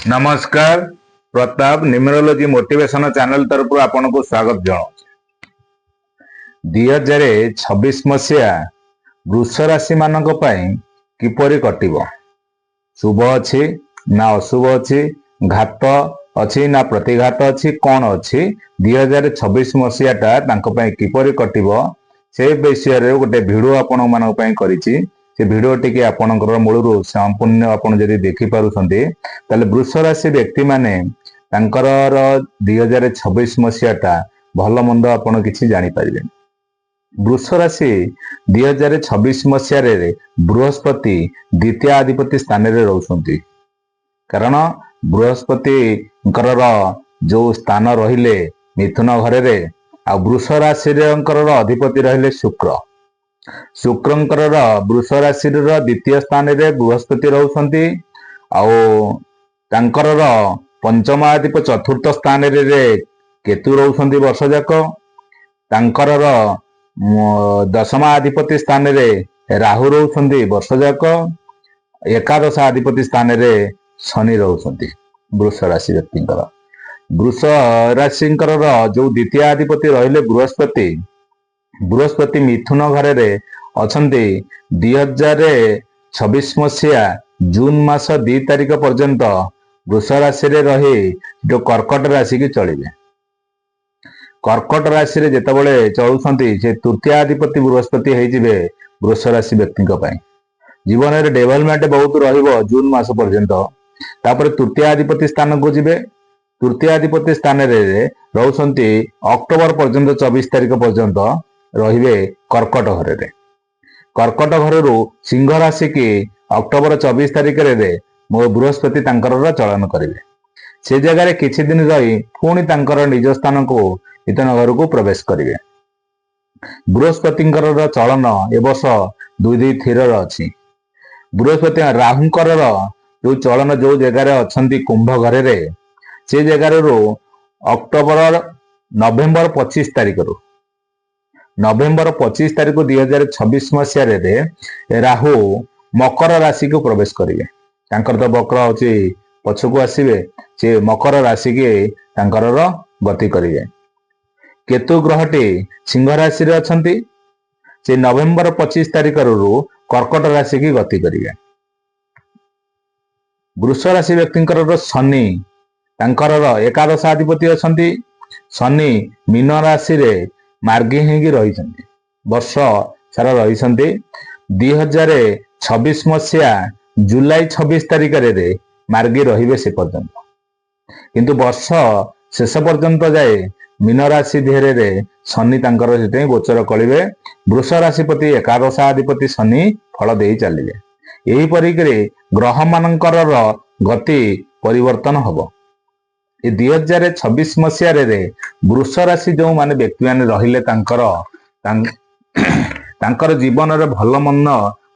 नमस्कार। Pratap numerology motivation channel तरफ आपन को स्वागत जनाऊँ। 2026 मसीहा वृष राशि मानक किपरि कटिबो? शुभ अच्छी ना अशुभ अच्छी, घात अच्छी ना प्रतिघात अच्छी, कौन अच्छी 2026 मसीहाटा किपरि कटिबो से विषय गोटे भिडियो आपण मानक करिछि। से भिडियो टी आपणकर मूलरू संपूर्ण आपन जदि देखि पारुछन्ते ताले वृष राशि व्यक्ति माने तांकर 2026 मसीहाटा भल मंद आपण किछि जानि पारिबे। वृष राशि 2026 मसीह बृहस्पति द्वितीय अधिपति स्थान रे रहउछन्ति। कारण बृहस्पति जो स्थान रहिले मिथुन घरे रे आ वृष राशि अधिपति रहिले शुक्र। शुक्रंकर वृष राशि द्वितीय स्थान रे बृहस्पति रहउछन्ति। तांकर पंचमाधिप चतुर्थ स्थान रे केतु रहउछन्ति वर्ष जाक। तांकर दशमाधिपति स्थान रे राहु रहउछन्ति वर्ष जाक। एकादश अधिपति स्थान रे शनि रहउछन्ति वृष राशि व्यक्तिंकर। वृष राशिंकर जो द्वितीय अधिपति रहिले बृहस्पति मिथुन घरे रे अछन्ति। 2026 मसीहा जून मास 2 तारिख पर्यंत वृष राशि रे रही जो कर्कट राशि की चलिबे। कर्कट राशि रे जेतबेले चलुछन्ति से तृतीय अधिपति बृहस्पति हेजिबे वृष राशि व्यक्तिंक पय। जीवन रे डेवलपमेंट बहुत रहिबो जून मास पर्यंत। तापर तृतीय अधिपति स्थान को जिबे। तृतीय अधिपति स्थान रे रहउछन्ति अक्टोबर पर्यंत 24 तारिख पर्यंत रहिबे कर्कट घरे रे। कर्कट घररू सिंह राशि की अक्टोबर 24 तारिख रे मो बृहस्पति तांकर चलन करिवे। से जगह रे किछि दिन रही पुणी तांकर निज स्थान को मिथुन घर को प्रवेश करिवे। बृहस्पतिंकर चलन ए वर्ष 2 थिर अछि। बृहस्पति राहुंकर जो चलन जो जगह रे अछंती कुंभ घरे रे से जगह रो नवेम्बर 25 तारिख रो नवेम्बर 25 तारिख 2026 मसीह रे राहु मकर राशि को प्रवेश करिवे। तांकर तो वक्र होची पछकु आसीबे से मकर राशि के तांकर गति करिवे। केतु ग्रहटी सिंह राशि रे अछंती। से नवेम्बर 25 तारिख रो कर्कट राशि की गति करिवे। वृष राशि व्यक्तिंकर शनि तांकर एकादश अधिपति अछंती। शनि मीन राशि रे मार्गी हेगी रहिछन्ति वर्ष सारा रहिछन्ति। 2026 मसीहा जुलाई 26 तारिख रे मार्गी रहिबे से पर्यंत। किंतु वर्ष शेष पर्यंत जाए मीन राशि धेरे रे शनि तांकर सेते गोचर कलिवे। वृष राशिपति एकादश अधिपति शनि फल देई चलिवे। एही परिकरे ग्रह मानकर गति परिवर्तन हबो। 2026 मसीह वृष राशि जो माने व्यक्ति माने रहिले तांकर जीवन रे भल मन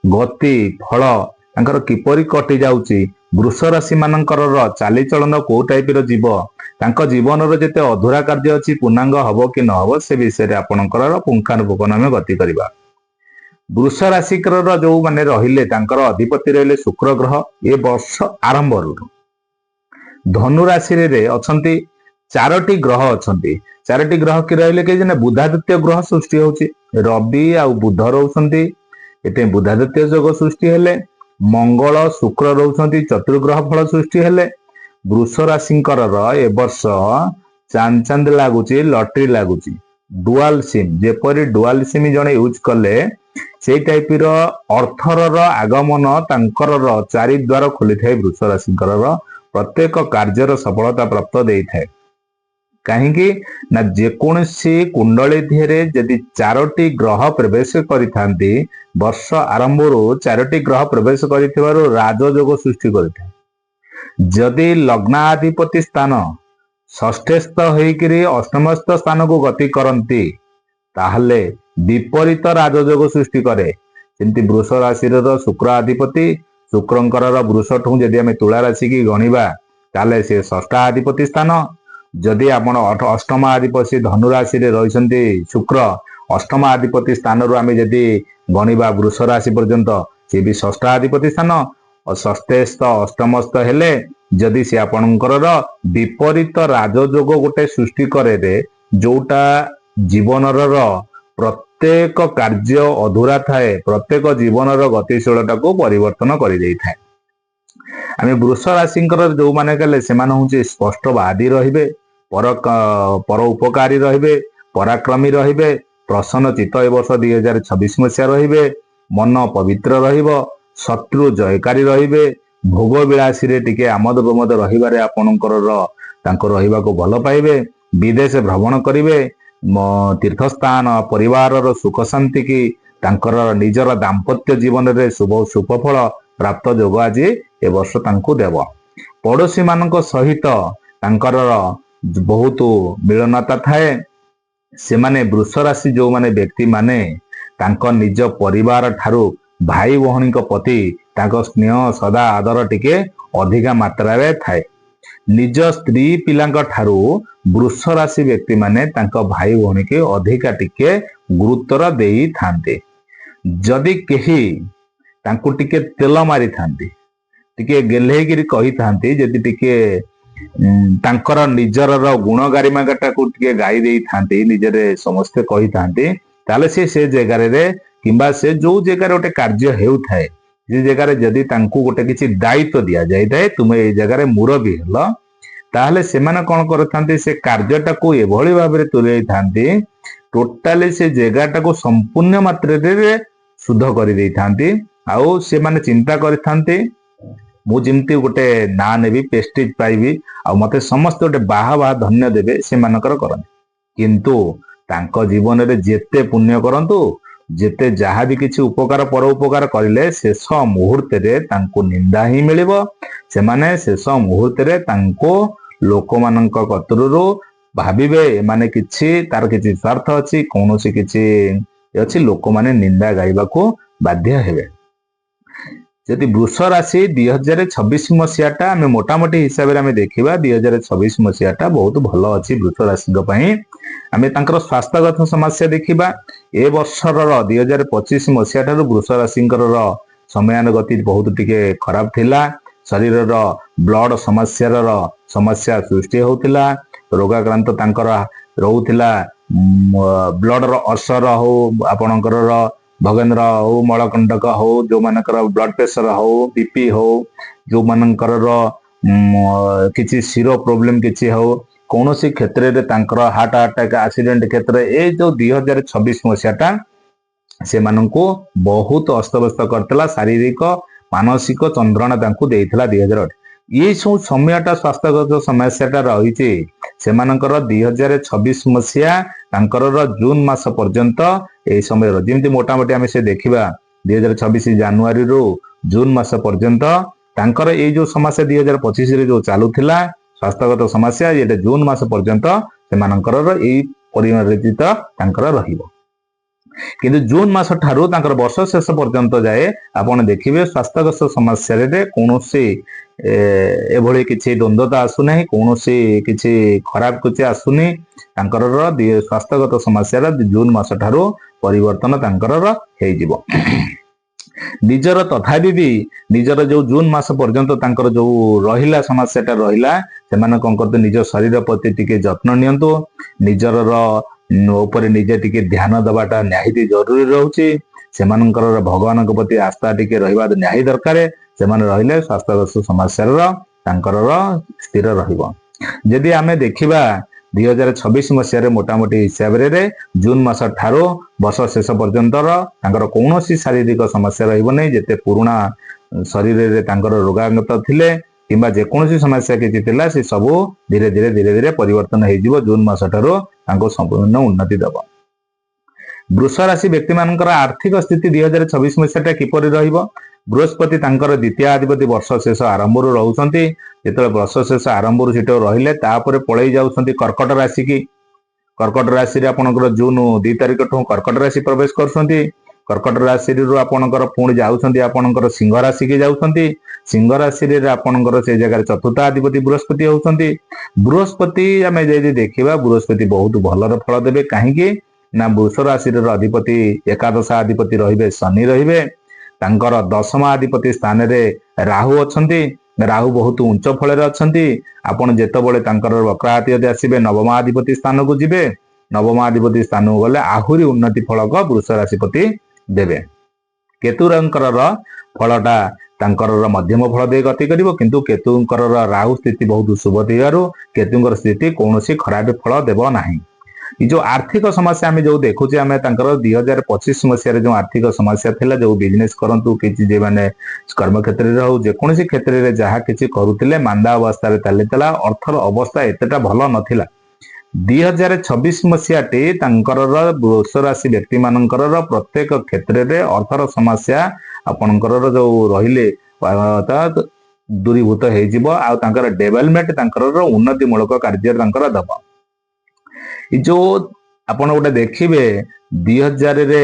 गति फल तांकर किपरि कटि जाउची, वृष राशि मानकर चाली चलन को टाइप रो जीव तांको जीवन रो जेते अधूरा कार्य अछि पूर्णांग हबो कि न हबो से विषय रे आपनकर पुंखानुपुंख नामे गति करिबा। वृष राशिकर जो माने रहिले तांकर अधिपति रहिले शुक्र ग्रह। ए वर्ष आरंभ रो धनु राशि रे अछंती 4टी ग्रह अछंती। 4टी ग्रह कि रहिले के जने बुधादित्य ग्रह सृष्टि होची। रवि आ बुध रहउछंती। एते बुधादित्य योग सृष्टि हेले मंगल शुक्र रहउछंती। चतुर्ग्रह फल सृष्टि हेले वृष राशिंकर ए वर्ष चांद लागुची, लटरी लागुची। डुअल सिम जेपरि डुअल सिम जने यूज कले से टाइप रो अर्थर आगमन तांकर 4 द्वार खोली थाए। वृष राशिंकर प्रत्येक कार्यर सफलता प्राप्त देई थाए। कहीं ना जेकोसी कुंडली धीरे यदि 4टी ग्रह प्रवेश करिथांती वर्ष आरंभ 4टी ग्रह प्रवेश करिथिबारो राजयोग सृष्टि करिथाए। जदि लग्नाधिपति स्थान षष्ठस्थ होइकरी अष्टमस्थ स्थान को गति करंती ताहले विपरीत राजयोग सृष्टि करे। जेमति वृष राशि शुक्र अधिपति शुक्रंकर वृषठू जदि आम तुला राशि की गणिबा ताले से षष्ठ अधिपति स्थान। जदि आपण अष्टम अधिपति धनु राशि रे रहिसंती शुक्र अष्टम अधिपति स्थान रो आम जदि गणिबा वृष राशि पर्यंत से भी षष्ठ अधिपति स्थान। और षष्ठस्थ अष्टमस्थ हेले जदि से आपणकर विपरीत राजयोग गोटे सृष्टि करे जोटा जीवनर प्रत्येक कार्य अधूरा थाए, प्रत्येक जीवनर गतिशीलता को परिवर्तन कर दे थाए। आम वृष राशि जो मैंने कहले से हूँ स्पष्टवादी रहिबे, पर उपकारी रहिबे, पराक्रमी रहिबे, प्रसन्न चित्त ए वर्ष 2026 मसीहा रहिबे, मन पवित्र रहिबो, शत्रु जयकारी रहिबे, भोग विलासी रे टिके आमद प्रमोद रहिबारे आपणकर तांको रहिबाको भल पाइबे, विदेश भ्रमण करिवे, तीर्थस्थान परिवार सुख शांति की तांकर निजर दाम्पत्य जीवन रे शुभ सुफल प्राप्त जोग आज ए वर्ष तांको देव। पड़ोशी मानक सहित तांकर बहुत मिलनता थाए। से माने वृष राशि जो माने व्यक्ति माने तांको निज परिवार ठारू भाई भौणी प्रति तांको स्नेह सदा आदर टिके अधिका मात्रा रे थाए। निज स्त्री पिलांक ठारू वृष राशि व्यक्ति माने तांको भाई भौणी के अधिका टिके गुरुत्व देई थांते। जदि केही तांको टिके तेल मारी थांती, टिके गेल्हेगिरी कही थांती, जदि टिके तांकर निजर गुण गारिमाटा को टिके गाई दे थांती, निजरे समस्ते कही थांती, ताले से जगार रे किंबा से जो जगार गोटे कार्य हेउ थाए, जे जगार जदि तांको गोटे किछि दायित्व दिया जाय थाए, तुमे ए जगार मुरबी हलो, ताहले सेमाने कोन करथांती, से कार्यटा को एभली भाबरे तुलै थांती, टोटाली से जगाटा को संपूर्ण मात्रा रे शुद्ध करि देई थांती। आउ से माने चिंता करिथांती मु जिमती गोटे ना नेबी, पेस्टिज पाइबी, आ मते समस्त गोटे बाहा बाहा धन्य देबे, से मानकर करन। किंतु तांको जीवन रे जेते पुण्य करंतु, जेते जहा भी किछि उपकार पर उपकार करिले, शेष मुहूर्त रे तांको निंदा ही मिलिबो। से माने शेष मुहूर्त रे तांको लोक मानक कतरु भाबिबे माने किछि तार किछि स्वार्थ अछि, कोनोसी किछि अछि, लोक माने निंदा गाइबा को बाध्य हेबे। यदि वृष राशि 2026 मसीहाटा आम मोटामोटी हिसाब से देखा, 2026 मसीहाटा बहुत भल अच्छी वृष राशि आम तांकर स्वास्थ्यगत समस्या देखा। ए वर्षर 2025 मसीहा वृष राशि समयानुगति बहुत टिके खराब थिला। शरीर ब्लड समस्या सृष्टि होतिला, रोगाक्रांत तांकर रहउथिला, ब्लड अल्सर हो, आपणकर भगेंद्र हो, मलकंटक हो, जो मानकर ब्लड प्रेशर हो, बीपी हो, जो मानकर किछि सिरो प्रॉब्लम किछि हो, कौनसी क्षेत्र रे तांकर हार्ट अटैक एक्सीडेंट क्षेत्र ए जो 2026 मसीहाटा से माननको बहुत अस्तव्यस्त करतला, शारीरिक मानसिक चंद्रणा तांको देइथला 2008। ये सब समयटा स्वास्थ्यगत समस्याटा रही से 2026 मसीहा तांकर जून मास पर्यंत ए समय जमी मोटामोटी आम से देखा 2026 जनवरी रु जून मास पर्यंत तांकर ये जो समस्या 2025 रे जो चालूला स्वास्थ्यगत समस्या, ये जून मास पर्यंत से परिमार्जित तांकर रहिबो। किंतु जून मास ठारू तांकर वर्ष शेष पर्यंत जाए आपण देखिबे स्वास्थ्यगत समस्या रे कोनोसी एभली किछि द्वंद्वता आसुना, कोनोसी किछि खराब किछि आसुनी। तांकर स्वास्थ्यगत समस्या जून मास ठारू परिवर्तन तांकर हेइ जिवो। निजर तथापि भी निजर जो जून मास पर्यंत तांकर जो रहिला समस्याटा रहिला, सेमाने कोन करते निज शरीर प्रति टिके जत्न नियंतु, निजर ऊपर निजे टिके ध्यान दबाटा निहायती जरूरी रहउची। सेमानकर भगवान प्रति आस्था टिके रहिबा निहाय दरकार। सेमाने रहिले स्वास्थ्यगत समस्या तांकर स्थिर रहिबो। यदि आमे देखिबा 2026 मसीह मोटामोटी हिसाब रे जून मास ठारो वर्ष शेष पर्यंत तांकर कौनसी शारीरिक समस्या रहिबो नै। जेते पुराना शरीर रे तांकर रोगाग्रस्त थिले किंबा जेकोसी समस्या किछि थिला, से सब धीरे धीरे परिवर्तन हो जिवो। जून मास ठारो तांको संपूर्ण उन्नति दब। वृष राशि व्यक्ति मानकर आर्थिक स्थिति 2026 मसीहा किपरि रहिबो। बृहस्पति तांकर द्वितीय अधिपति वर्ष शेष आरंभ रहउछंती। जेतले वर्ष शेष आरंभ सेठो रहिले तापर पळै जाउछंती कर्कट राशि की। कर्कट राशि रे आपनकर जून 2 तारिख ठो कर्कट राशि प्रवेश करछंती। कर्कट राशि रो आपनकर पुणी जाउछंती आपनकर सिंह राशि की जाउछंती। सिंह राशि रे आपनकर से जगह चतुर्थ अधिपति बृहस्पति होउछंती। बृहस्पति आमे जे देखिबा बृहस्पति बहुत भलर फल देबे। काहेकि ना वृष राशि रो अधिपति एकादश अधिपति रहिबे शनि रहिबे। तांकर दशम अधिपति स्थान रे राहु अछंती। ରାହୁ ବହୁତ ଉଚ୍ଚ ଫଳରେ ଅଛନ୍ତି। ଆପଣ ଯେତେବେଳେ ତାଙ୍କର ବକ୍ରାହାତି ଯଦି ଆସିବେ ନବମାଧିପତି ସ୍ଥାନକୁ ଯିବେ, ନବମାଧିପତି ସ୍ଥାନକୁ ଗଲେ ଆହୁରି ଉନ୍ନତି ଫଳକ ବୃଷ ରାଶିପତି ଦେବେ। କେତୁଙ୍କର ଫଳଟା ତାଙ୍କର ମଧ୍ୟମ ଫଳ ଦେଇ ଗତି କରିବ, କିନ୍ତୁ କେତୁଙ୍କର ରାହୁ ସ୍ଥିତି ବହୁତ ଶୁଭ ଥିବାରୁ କେତୁଙ୍କର ସ୍ଥିତି କୌଣସି ଖରାପ ଫଳ ଦେବ ନାହିଁ। ଏ ଯୋଉ ଆର୍ଥିକ ସମସ୍ୟା ଆମେ ଯୋଉ ଦେଖୁଛେ, ଆମେ ତାଙ୍କର 2025 ମସିହାରେ ଯୋଉ ଆର୍ଥିକ ସମସ୍ୟା ଥିଲା, ଯୋଉ ବିଜନେସ କରନ୍ତୁ କିଛି ଯେଉଁମାନେ କର୍ମକ୍ଷେତ୍ରରେ ହଉ ଯେକୌଣସି କ୍ଷେତ୍ରରେ ଯାହା କିଛି କରୁଥିଲେ ମାନ୍ଦା ଅବସ୍ଥାରେ ଚାଲିଥିଲା, ଅର୍ଥର ଅବସ୍ଥା ଏତେଟା ଭଲ ନଥିଲା। 2026 ମସିହାଟି ତାଙ୍କର ବୃଷ ରାଶି ବ୍ୟକ୍ତି ମାନଙ୍କର ପ୍ରତ୍ୟେକ କ୍ଷେତ୍ରରେ ଅର୍ଥର ସମସ୍ୟା ଆପଣଙ୍କର ଯୋଉ ରହିଲେ ଦୂରୀଭୂତ ହେଇଯିବ, ଆଉ ତାଙ୍କର ଡେଭଲପମେଣ୍ଟ ତାଙ୍କର ଉନ୍ନତି ମୂଳକ କାର୍ଯ୍ୟ ତାଙ୍କର ଦବ। ଏ ଯୋଉ ଆପଣ ଗୋଟେ ଦେଖିବେ 2000ରେ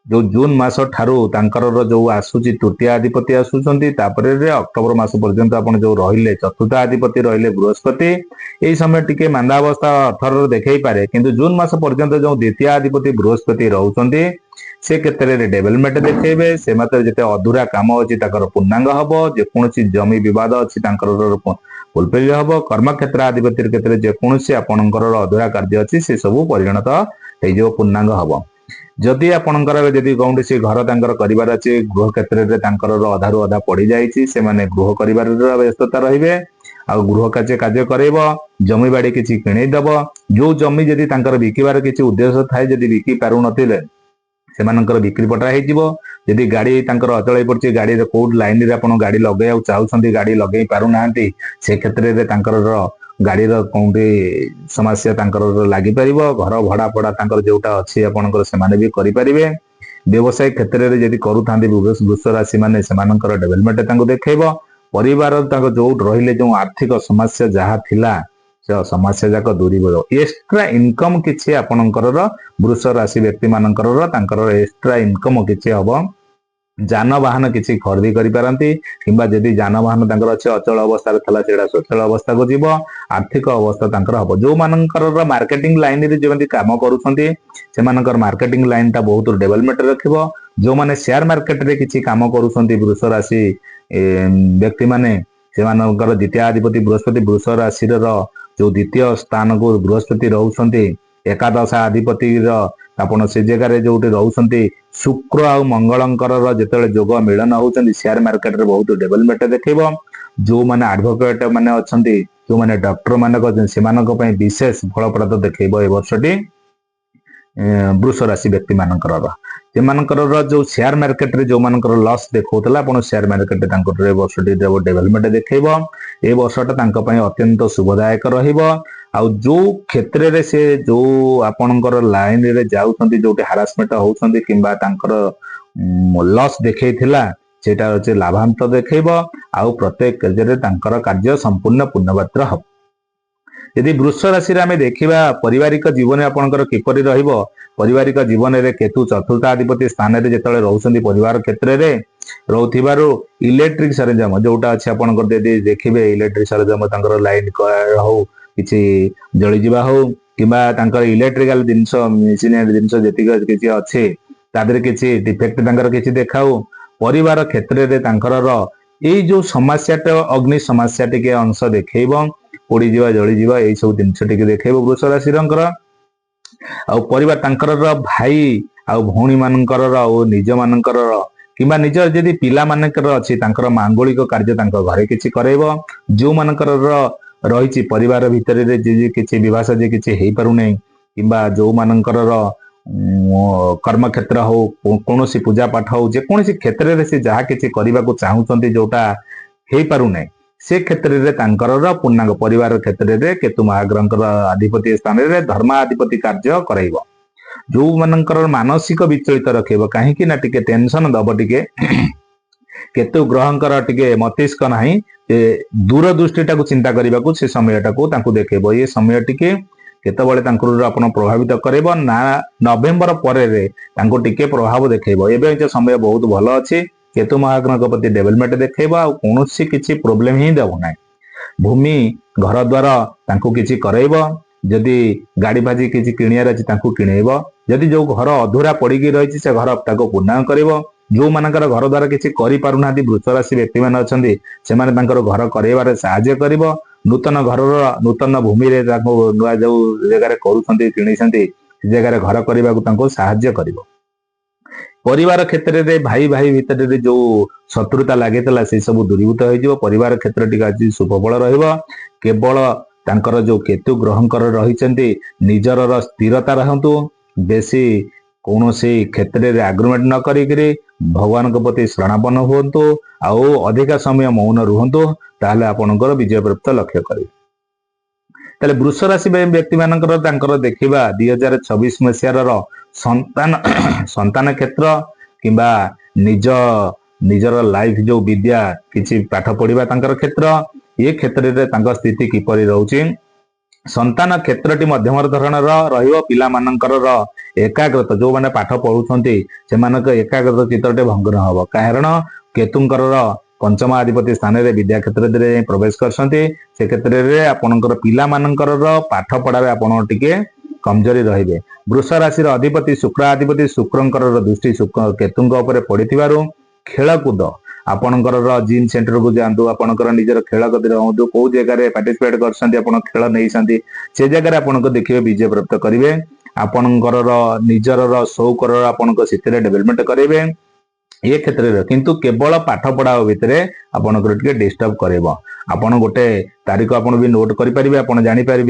ଯୋଉ ଜୁନ ମାସ ଠାରୁ ତାଙ୍କର ଯୋଉ ଆସୁଛି ତୃତୀୟ ଅଧିପତି ଆସୁଛନ୍ତି, ତାପରେ ଅକ୍ଟୋବର ମାସ ପର୍ଯ୍ୟନ୍ତ ଆପଣ ଯୋଉ ରହିଲେ ଚତୁର୍ଥ ଅଧିପତି ରହିଲେ ବୃହସ୍ପତି, ଏଇ ସମୟ ଟିକେ ମାନ୍ଦାବସ୍ଥା ଅର୍ଥର ଦେଖେଇ ପାରେ, କିନ୍ତୁ ଜୁନ ମାସ ପର୍ଯ୍ୟନ୍ତ ଯୋଉ ଦ୍ୱିତୀୟ ଅଧିପତି ବୃହସ୍ପତି ରହୁଛନ୍ତି ସେ କ୍ଷେତ୍ରରେ ଡେଭଲପମେଣ୍ଟ ଦେଖେଇବେ। ସେ ମାତ୍ରେ ଯେତେ ଅଧୁରା କାମ ଅଛି ତାଙ୍କର ପୂର୍ଣ୍ଣାଙ୍ଗ ହବ, ଯେକୌଣସି ଜମି ବିବାଦ ଅଛି ତାଙ୍କର ଫୁଲଫିଲ ହବ। କର୍ମକ୍ଷେତ୍ର ଅଧିପତି କ୍ଷେତ୍ରରେ ଯେକୌଣସି ଆପଣଙ୍କର ଅଧୁରା କାର୍ଯ୍ୟ ଅଛି ସେ ସବୁ ପରିଣତ ହେଇଯିବ, ପୂର୍ଣ୍ଣାଙ୍ଗ ହବ। ଯଦି ଆପଣଙ୍କର ଯଦି କୌଣସି ଘର ତାଙ୍କର କରିବାର ଅଛି, ଗୃହ କ୍ଷେତ୍ରରେ ତାଙ୍କର ଅଧାରୁ ଅଧା ପଡିଯାଇଛି, ସେମାନେ ଗୃହ କରିବାରର ବ୍ୟସ୍ତତା ରହିବେ, ଆଉ ଗୃହ କାର୍ଯ୍ୟ କରେଇବ। ଜମି ବାଡି କିଛି କିଣେଇଦବ। ଯୋଉ ଜମି ଯଦି ତାଙ୍କର ବିକିବାର କିଛି ଉଦ୍ଦେଶ୍ୟ ଥାଏ, ଯଦି ବିକି ପାରୁନଥିଲେ ସେମାନଙ୍କର ବିକ୍ରି ପଟା ହେଇଯିବ। ଯଦି ଗାଡି ତାଙ୍କର ଅଚଳ ହେଇପଡିଛି, ଗାଡିରେ କୋଉ ଲାଇନରେ ଆପଣ ଗାଡି ଲଗେଇବାକୁ ଚାହୁଁଛନ୍ତି, ଗାଡି ଲଗେଇ ପାରୁନାହାନ୍ତି, ସେ କ୍ଷେତ୍ରରେ ତାଙ୍କର ଗାଡିର କୋଉଠି ସମସ୍ୟା ତାଙ୍କର ଲାଗିପାରିବ। ଘର ଭଡା ପଡା ତାଙ୍କର ଯୋଉଟା ଅଛି ଆପଣଙ୍କର ସେମାନେ ବି କରିପାରିବେ। ବ୍ୟବସାୟ କ୍ଷେତ୍ରରେ ଯଦି କରୁଥାନ୍ତି ବୃଷ ରାଶି ମାନେ, ସେମାନଙ୍କର ଡେଭଲପମେଣ୍ଟ ତାଙ୍କୁ ଦେଖେଇବ। ପରିବାର ତାଙ୍କ ଯୋଉ ରହିଲେ ଯୋଉ ଆର୍ଥିକ ସମସ୍ୟା ଯାହା ଥିଲା ସେ ସମସ୍ୟା ଯାକ ଦୂରୀଭୂତ। ଏକ୍ସଟ୍ରା ଇନକମ କିଛି ଆପଣଙ୍କର ବୃଷ ରାଶି ବ୍ୟକ୍ତି ମାନଙ୍କର ତାଙ୍କର ଏକ୍ସଟ୍ରା ଇନକମ କିଛି ହବ। ଯାନବାହନ କିଛି ଖରିଦି କରିପାରନ୍ତି, କିମ୍ବା ଯଦି ଯାନବାହନ ତାଙ୍କର ଅଛି ଅଚଳ ଅବସ୍ଥାରେ ଥିଲା ସେଇଟା ସଚଳ ଅବସ୍ଥାକୁ ଯିବ। ଆର୍ଥିକ ଅବସ୍ଥା ତାଙ୍କର ହବ। ଯୋଉମାନଙ୍କର ମାର୍କେଟିଂ ଲାଇନରେ ଯେମିତି କାମ କରୁଛନ୍ତି ସେମାନଙ୍କର ମାର୍କେଟିଂ ଲାଇନ ଟା ବହୁତ ଡେଭଲପମେଣ୍ଟ ରଖିବ। ଯୋଉମାନେ ସେୟାର ମାର୍କେଟରେ କିଛି କାମ କରୁଛନ୍ତି ବୃଷ ରାଶି ବ୍ୟକ୍ତି ମାନେ, ସେମାନଙ୍କର ଦ୍ୱିତୀୟ ଅଧିପତି ବୃହସ୍ପତି, ବୃଷ ରାଶିର ଯୋଉ ଦ୍ୱିତୀୟ ସ୍ଥାନକୁ ବୃହସ୍ପତି ରହୁଛନ୍ତି, ଏକାଦଶ ଅଧିପତିର ଆପଣ ସେ ଜାଗାରେ ଯୋଉଠି ରହୁଛନ୍ତି ଶୁକ୍ର ଆଉ ମଙ୍ଗଳଙ୍କର ଯେତେବେଳେ ଯୋଗ ମିଳନ ହଉଛନ୍ତି, ସେୟାର ମାର୍କେଟରେ ବହୁତ ଡେଭଲପମେଣ୍ଟ ଦେଖେଇବ। ଯୋଉମାନେ ଆଡଭୋକେଟ ମାନେ ଅଛନ୍ତି, ଯୋଉମାନେ ଡକ୍ଟର ମାନେ ଅଛନ୍ତି, ସେମାନଙ୍କ ପାଇଁ ବିଶେଷ ଫଳପ୍ରଦ ଦେଖେଇବ ଏ ବର୍ଷଟି ବୃଷ ରାଶି ବ୍ୟକ୍ତି ମାନଙ୍କର। ସେମାନଙ୍କର ଯୋଉ ସେୟାର ମାର୍କେଟରେ ଯୋଉମାନଙ୍କର ଲସ୍ ଦେଖାଉଥିଲା, ଆପଣ ସେୟାର ମାର୍କେଟରେ ତାଙ୍କର ଏ ବର୍ଷଟି ଡେଭଲପମେଣ୍ଟ ଦେଖେଇବ। ଏ ବର୍ଷଟା ତାଙ୍କ ପାଇଁ ଅତ୍ୟନ୍ତ ଶୁଭଦାୟକ ରହିବ। ଆଉ ଯୋଉ କ୍ଷେତ୍ରରେ ସେ ଯୋଉ ଆପଣଙ୍କର ଲାଇନରେ ଯାଉଛନ୍ତି, ଯୋଉଠି ହାରାସମେଣ୍ଟ ହଉଛନ୍ତି କିମ୍ବା ତାଙ୍କର ଲସ୍ ଦେଖେଇଥିଲା, ସେଇଟା ହଉଛି ଲାଭାନ୍ତ ଦେଖେଇବ। ଆଉ ପ୍ରତ୍ୟେକ କାର୍ଯ୍ୟରେ ତାଙ୍କର କାର୍ଯ୍ୟ ସମ୍ପୂର୍ଣ୍ଣ ପୂର୍ଣ୍ଣମାତ୍ର ହବ। ଯଦି ବୃଷ ରାଶିରେ ଆମେ ଦେଖିବା ପାରିବାରିକ ଜୀବନ ଆପଣଙ୍କର କିପରି ରହିବ, ପାରିବାରିକ ଜୀବନରେ କେତୁ ଚତୁର୍ଥ ଅଧିପତି ସ୍ଥାନରେ ଯେତେବେଳେ ରହୁଛନ୍ତି ପରିବାର କ୍ଷେତ୍ରରେ ରହୁଥିବାରୁ ଇଲେକ୍ଟ୍ରିକ ସରଞ୍ଜାମ ଯୋଉଟା ଅଛି ଆପଣଙ୍କର ଯଦି ଦେଖିବେ, ଇଲେକ୍ଟ୍ରିକ ସରଞ୍ଜାମ ତାଙ୍କର ଲାଇନ ହଉ, କିଛି ଜଳିଯିବା ହଉ, କିମ୍ବା ତାଙ୍କର ଇଲେକ୍ଟ୍ରିକାଲ ଜିନିଷ ମେସିନାରୀ ଜିନିଷ ଯେତିକି କିଛି ଅଛି ତା ଦେହରେ କିଛି ଡିଫେକ୍ଟ ତାଙ୍କର କିଛି ଦେଖାଉ। ପରିବାର କ୍ଷେତ୍ରରେ ତାଙ୍କର ଏଇ ଯୋଉ ସମସ୍ୟାଟା ଅଗ୍ନି ସମସ୍ୟା ଟିକେ ଅଂଶ ଦେଖେଇବ, ପୋଡିଯିବା ଜଳିଯିବା ଏଇ ସବୁ ଜିନିଷ ଟିକେ ଦେଖେଇବ ବୃଷ ରାଶିଙ୍କର। ଆଉ ପରିବାର ତାଙ୍କର ଭାଇ ଆଉ ଭଉଣୀ ମାନଙ୍କର ଆଉ ନିଜ ମାନଙ୍କର କିମ୍ବା ନିଜର ଯଦି ପିଲାମାନଙ୍କର ଅଛି ତାଙ୍କର ମାଙ୍ଗଳିକ କାର୍ଯ୍ୟ ତାଙ୍କ ଘରେ କିଛି କରେଇବ। ଯୋଉମାନଙ୍କର ରହିଛି ପରିବାର ଭିତରେ କିଛି ବିବାହ ଯେ କିଛି ହେଇପାରୁନାହିଁ, କିମ୍ବା ଯୋଉମାନଙ୍କର କର୍ମକ୍ଷେତ୍ର ହଉ, କୌଣସି ପୂଜା ପାଠ ହଉ, ଯେକୌଣସି କ୍ଷେତ୍ରରେ ସେ ଯାହା କିଛି କରିବାକୁ ଚାହୁଁଛନ୍ତି ଯୋଉଟା ହେଇପାରୁନାହିଁ, ସେ କ୍ଷେତ୍ରରେ ତାଙ୍କର ପୂର୍ଣ୍ଣାଙ୍ଗ ପରିବାର କ୍ଷେତ୍ରରେ କେତୁ ମହାଗ୍ରହଙ୍କର ଅଧିପତି ସ୍ଥାନରେ ଧର୍ମାଧିପତି କାର୍ଯ୍ୟ କରାଇବ। ଯୋଉମାନଙ୍କର ମାନସିକ ବିଚଳିତ ରଖେଇବ, କାହିଁକି ନା ଟିକେ ଟେନସନ ଦବ, ଟିକେ କେତୁ ଗ୍ରହଙ୍କର ଟିକେ ମସ୍ତିଷ୍କ ନାହିଁ, ଦୂରଦୃଷ୍ଟିଟାକୁ ଚିନ୍ତା କରିବାକୁ ସେ ସମୟଟାକୁ ତାଙ୍କୁ ଦେଖେଇବ। ଏ ସମୟ ଟିକେ କେତେବେଳେ ତାଙ୍କୁ ଆପଣ ପ୍ରଭାବିତ କରିବ ନା ନଭେମ୍ବର ପରେ ତାଙ୍କୁ ଟିକେ ପ୍ରଭାବ ଦେଖେଇବ। ଏବେ ସମୟ ବହୁତ ଭଲ ଅଛି, କେତୁ ମହାଗ୍ରହଙ୍କ ପ୍ରତି ଡେଭଲପମେଣ୍ଟ ଦେଖେଇବ, ଆଉ କୌଣସି କିଛି ପ୍ରୋବ୍ଲେମ ହିଁ ଦେବ ନାହିଁ। ଭୂମି ଘର ଦ୍ୱାର ତାଙ୍କୁ କିଛି କରେଇବ। ଯଦି ଗାଡି ଭାଜି କିଛି କିଣିବାର ଅଛି ତାଙ୍କୁ କିଣେଇବ। ଯଦି ଯୋଉ ଘର ଅଧୁରା ପଡିକି ରହିଛି ସେ ଘର ତାକୁ ପୂର୍ଣ୍ଣାଙ୍ଗ କରିବ। जो मानकर घर द्वारा किसी करिपारुना वृष राशि व्यक्ति मान अच्छे से घर कराइबार साहाय्य कर नूतन घर नूतन भूमि नुआ जो जगह कर जगह घर करने को साहाय्य कर परिवार क्षेत्र में भाई भाई भितर जो शत्रुता लगी से सब दूरीभूत हो परिवार क्षेत्र आज शुभफल केवल तांकर जो केतु ग्रहंकर रही निजर स्थिरता रहतु बेसी कौन से क्षेत्र में आग्रीमेंट न करी भगवान के प्रति शरणापन्न हुंतु आउ अधिका समय मौन रुहतु ताहले आपनकर विजय प्राप्त लक्ष्य करें। ताले वृष राशि व्यक्ति मानकर देखिबा 2026 मसीहार संतान संतान क्षेत्र किंबा निजर लाइफ जो विद्या किछि पाठ पढ़िबा तांकर क्षेत्र ये क्षेत्र में स्थिति किपरि रहउछि संतान क्षेत्रटी मध्यम धरणर रहिबो पिला मानकर एकाग्रता जो माने पाठ पढुछन्ति सेमानक एकाग्रता चित्रटे भंग न हबो कारण केतुंकर पंचम अधिपति स्थान रे विद्या क्षेत्र रे प्रवेश करछन्ति से क्षेत्र रे आपनकर पिला मानकर पाठ पढावे आपन टिके कमजोरी रहिबे। वृष राशि अधिपति शुक्राधिपति शुक्रंकर दृष्टि केतुंक ऊपर पड़िथिबारु खेलकूद आपणकर जिम सेंटर को जातु आपणकर निजर खेल गति हूँ कौ जगह पार्टिसिपेट कर खेल नहीं से जगह आपन देखिए विजय प्राप्त करेंगे आपणकर निजर शौकर आपन डेवलपमेंट करेंगे ये क्षेत्र में किंतु केवल पाठ पढ़ा भितर आपंकर डिस्टर्ब कर आपड़ गोटे तारीख आप भी नोट करेंगे आपड़ जापर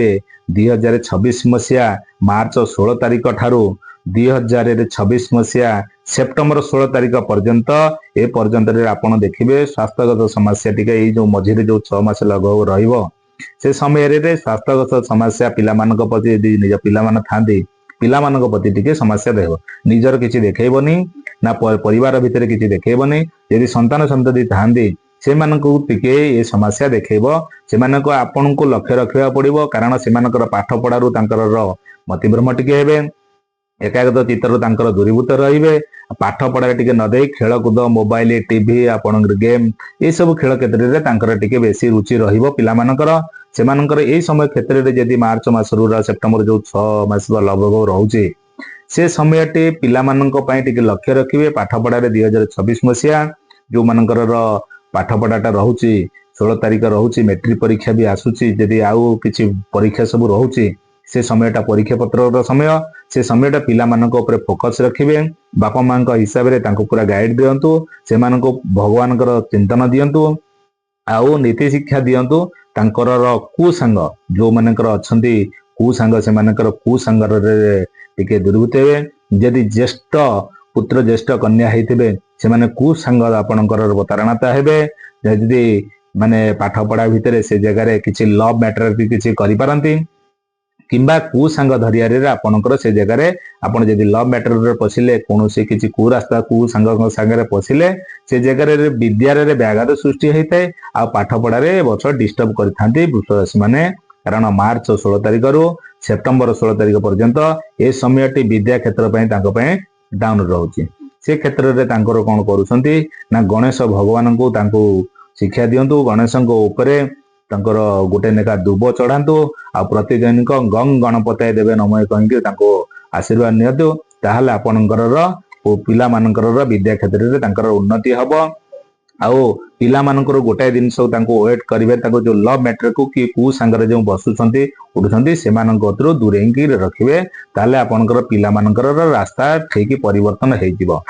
2026 मसीहा मार्च 16 तारीख ठारू 2026 मसीहा सेप्टेम्बर 16 तारीख पर्यंत ए पर्यंत आपन देखिए स्वास्थ्यगत समस्या टिके जो मझिरे जो 6 मास लगभग रहिबो से समय रे स्वास्थ्यगत समस्या पिला मानक प्रति यदि निज पिला मान थांती पिला मानक प्रति टिके समस्या रहबो निजर किछि देखेबनी ना परिवार भितर किछि देखेबनी यदि संतान संतति थांती से मानकु टिके ये समस्या देखेबो से मानको आपन को लक्ष्य रखिबा पड़िबो कारण से मानकर पाठ पढ़ारू तांकर मतिभ्रम टिके हेबे एकाग्रता चित्र तांकर दूरीभूत रहिबे पाठ पढ़ा टिके न दे खेलकूद मोबाइल टीवी आपण गेम ये सब खेल क्षेत्र में तांकर टिके बेसी रुचि रहिबो पिला मानकर सेमानकर एई समय क्षेत्र में यदि मार्च मासरू सेप्टेम्बर जो 6 मास लगभग रहउची से समयटी पिला मानक पई टिके लक्ष्य रखिबे पाठ पढ़ा 2026 मसीहा जो मानकर पाठ पढ़ाटा रहउची 16 तारीख रहउची मैट्रिक परीक्षा भी आसुची यदि आउ किछि परीक्षा सब रहउची से समयटा परीक्षा पत्र समय से समयटा पिला मानक ऊपर फोकस रखिबे बापा मां हिसाब रे तांको पूरा गाइड दियंतु से मानको भगवान चिंतन दियंतु आउ नीति शिक्षा दियंतु तांकर कुसंग जो मानकर अछंती कुसंग से मानकर कुसंग रे टिके दूरीभूत हेबे यदि ज्येष्ठ पुत्र ज्येष्ठ कन्या हेतिबे से माने कुसंग आपनकर प्रतारणता हेबे यदि माने पाठ पढ़ा भितर से जगह किछि लव मैटर किछि करि पारंती किंबा कुसंग धरियारे आपनकर से जगह आपन जदि लव मैटर पशिले कोनोसी किछि कुरास्ता कुसंग संगे पशिले से जगह विद्यारे व्याघात सृष्टि होइताय आ पाठ पढ़ारे बच डिस्टर्ब करथांती वृष राशि माने कारण मार्च 16 तारीख रु सेप्टेम्बर 16 तारीख पर्यंत ए समयटी विद्या क्षेत्र पई तांको पई डाउन रहउची से क्षेत्र रे तांकर कोन करूछंती ना गणेश भगवान को तांको शिक्षा दियंतु गणेश को ऊपर तांकर गोटे नेका दुब चढ़ातु आ प्रतिदिन गंग गणपताय देवे नमय कहिके तांको आशीर्वाद नियतु ताहले आपनकर पिला मानकर विद्या क्षेत्र रे तांकर उन्नति हबो आउ पिला मानकर गोटे दिन सब तांको वेट करिवे तांको जो लव मैटर को कि कु संगरे जो बसुछंती उठुछंती सेमानक अतरो दूरेंकी रखिवे ताहले आपनकर पिला मानकर रास्ता ठीक परिवर्तन हेइ जिवो।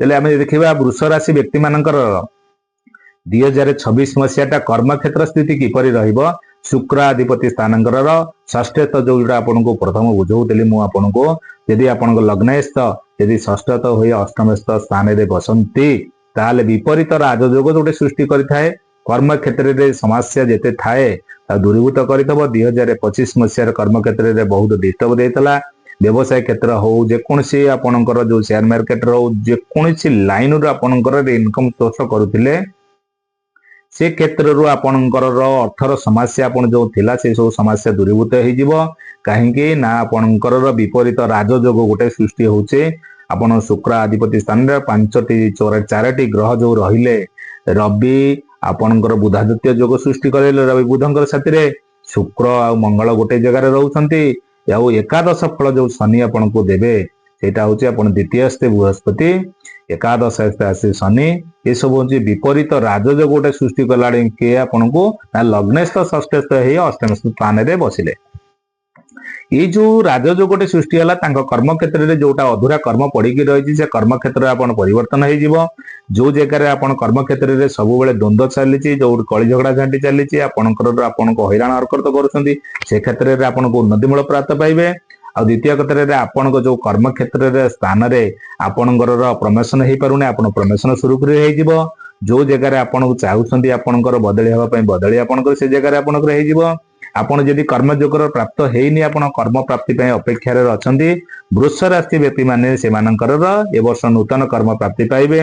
तले हम देखिबा वृष राशि व्यक्ति मानकर 2026 मसीहाटा कर्म क्षेत्र स्थिति किपरि रहिबो शुक्राधिपति स्थानंकर षष्ठस्थ जोटा आपनको प्रथम बुझौतली मु आपनको यदि आपनको लग्नस्थ यदि षष्ठस्थ होय अष्टमस्थ स्थान रे बसंती ताले विपरीत राजयोग जोटे सृष्टि करिथाए कर्म क्षेत्र रे समस्या जेते थाए ता दूरीभूत करितबो 2025 मसीहार कर्म क्षेत्र रे बहुत डिस्टर्ब देतला व्यवसाय क्षेत्र हो जे कोनसी आपनकर जो शेयर मार्केट रो जे कोनसी लाइन रो आपनकर इनकम सोर्स करूथिले से क्षेत्र रु आपनकर अर्थर समस्या आपन जो थिला से सब समस्या दूरीभूत हो जिवो काहेकि ना आपनकर विपरीत राजयोग गोटे सृष्टि होचे आपन शुक्र अधिपति स्थान रे 5टी 4टी ग्रह जो रहिले रवि आपनकर बुधादित्य योग सृष्टि करेले रवि बुधंकर साथी रे शुक्र आ मंगल गोटे जगह रे रहउछंती याउ एकादश फल जो शनि आपन को देबे ସେଇଟା ହଉଛି ଆପଣ ଦ୍ୱିତୀୟ ସ୍ଥେ ବୃହସ୍ପତି, ଏକାଦଶ ସ୍ଥେ ଆସି ଶନି। ଏସବୁ ହଉଛି ବିପରୀତ ରାଜଯୋଗ ଗୋଟେ ସୃଷ୍ଟି କଲାଣି କିଏ ଆପଣଙ୍କୁ ନା ଲଗ୍ନେସ୍ଥ ଷଷ୍ଠସ୍ଥ ହେଇ ଅଷ୍ଟମ ସ୍ଥାନରେ ବସିଲେ। ଏଇ ଯୋଉ ରାଜଯୋଗଟେ ସୃଷ୍ଟି ହେଲା ତାଙ୍କ କର୍ମକ୍ଷେତ୍ରରେ ଯୋଉଟା ଅଧୁରା କର୍ମ ପଡିକି ରହିଛି ସେ କର୍ମକ୍ଷେତ୍ରରେ ଆପଣ ପରିବର୍ତ୍ତନ ହେଇଯିବ। ଯୋଉ ଜାଗାରେ ଆପଣ କର୍ମକ୍ଷେତ୍ରରେ ସବୁବେଳେ ଦ୍ୱନ୍ଦ୍ୱ ଚାଲିଛି, ଯୋଉଠି କଳି ଝଗଡା ଝାଣ୍ଟି ଚାଲିଛି, ଆପଣଙ୍କୁ ହଇରାଣ ହରକତ କରୁଛନ୍ତି, ସେ କ୍ଷେତ୍ରରେ ଆପଣଙ୍କୁ ଉନ୍ନତିମୂଳ ପ୍ରାପ୍ତ ପାଇବେ। ଆଉ ଦ୍ୱିତୀୟ କ୍ଷେତ୍ରରେ ଆପଣଙ୍କ ଯୋଉ କର୍ମକ୍ଷେତ୍ରରେ ସ୍ଥାନରେ ଆପଣଙ୍କର ପ୍ରମୋସନ ହେଇପାରୁନି, ଆପଣ ପ୍ରମୋସନ ସୁରୁଖୁରୁରେ ହେଇଯିବ। ଯୋଉ ଜାଗାରେ ଆପଣଙ୍କୁ ଚାହୁଁଛନ୍ତି ଆପଣଙ୍କର ବଦଳି ହେବା ପାଇଁ ବଦଳି ଆପଣଙ୍କର ସେ ଜାଗାରେ ଆପଣଙ୍କର ହେଇଯିବ। ଆପଣ ଯଦି କର୍ମଯୋଗର ପ୍ରାପ୍ତ ହେଇନି, ଆପଣ କର୍ମ ପ୍ରାପ୍ତି ପାଇଁ ଅପେକ୍ଷାରେ ଅଛନ୍ତି, ବୃଷ ରାଶି ବ୍ୟକ୍ତି ମାନେ ସେମାନଙ୍କର ଏ ବର୍ଷ ନୂତନ କର୍ମ ପ୍ରାପ୍ତି ପାଇବେ।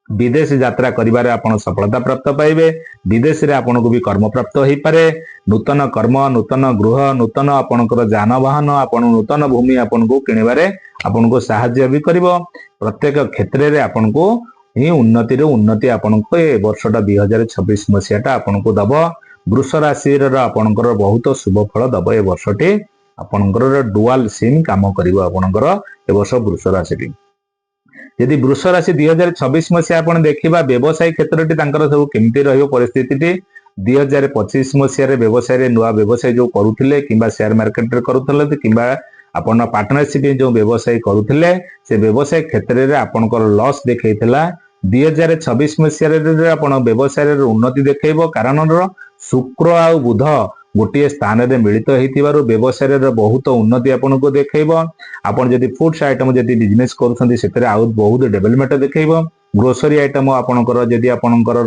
ବିଦେଶ ଯାତ୍ରା କରିବାରେ ଆପଣ ସଫଳତା ପ୍ରାପ୍ତ ପାଇବେ। ବିଦେଶରେ ଆପଣଙ୍କୁ ବି କର୍ମପ୍ରାପ୍ତ ହେଇପାରେ। ନୂତନ କର୍ମ, ନୂତନ ଗୃହ, ନୂତନ ଆପଣଙ୍କର ଯାନବାହନ, ଆପଣ ନୂତନ ଭୂମି ଆପଣଙ୍କୁ କିଣିବାରେ ଆପଣଙ୍କୁ ସାହାଯ୍ୟ ବି କରିବ। ପ୍ରତ୍ୟେକ କ୍ଷେତ୍ରରେ ଆପଣଙ୍କୁ ହିଁ ଉନ୍ନତିରୁ ଉନ୍ନତି ଆପଣଙ୍କୁ ଏ ବର୍ଷଟା 2026 ମସିହାଟା ଆପଣଙ୍କୁ ଦବ। ବୃଷ ରାଶିର ଆପଣଙ୍କର ବହୁତ ଶୁଭ ଫଳ ଦବ ଏ ବର୍ଷଟି। ଆପଣଙ୍କର ଡୁଆଲ ସିମ୍ କାମ କରିବ ଆପଣଙ୍କର ଏ ବର୍ଷ ବୃଷ ରାଶିଟି। ଯଦି ବୃଷ ରାଶି 2026 ମସିହା ଆପଣ ଦେଖିବା ବ୍ୟବସାୟ କ୍ଷେତ୍ରଟି ତାଙ୍କର ସବୁ କେମିତି ରହିବ ପରିସ୍ଥିତିଟି। 2025 ମସିହାରେ ବ୍ୟବସାୟରେ ନୂଆ ବ୍ୟବସାୟ ଯୋଉ କରୁଥିଲେ କିମ୍ବା ସେୟାର ମାର୍କେଟରେ କରୁଥିଲେ କିମ୍ବା ଆପଣ ପାର୍ଟନରସିପ ଯୋଉ ବ୍ୟବସାୟ କରୁଥିଲେ ସେ ବ୍ୟବସାୟ କ୍ଷେତ୍ରରେ ଆପଣଙ୍କର ଲସ୍ ଦେଖେଇଥିଲା। 2026 ମସିହାରେ ଆପଣ ବ୍ୟବସାୟରେ ଉନ୍ନତି ଦେଖେଇବ, କାରଣ ଶୁକ୍ର ଆଉ ବୁଧ ଗୋଟିଏ ସ୍ଥାନରେ ମିଳିତ ହେଇଥିବାରୁ ବ୍ୟବସାୟରେ ବହୁତ ଉନ୍ନତି ଆପଣଙ୍କୁ ଦେଖେଇବ। ଆପଣ ଯଦି ଫୁଡ୍ସ ଆଇଟମ ଯଦି ବିଜନେସ କରୁଛନ୍ତି ସେଥିରେ ଆଉ ବହୁତ ଡେଭଲପମେଣ୍ଟ ଦେଖେଇବ। ଗ୍ରୋସରୀ ଆଇଟମ ଆପଣଙ୍କର ଯଦି ଆପଣଙ୍କର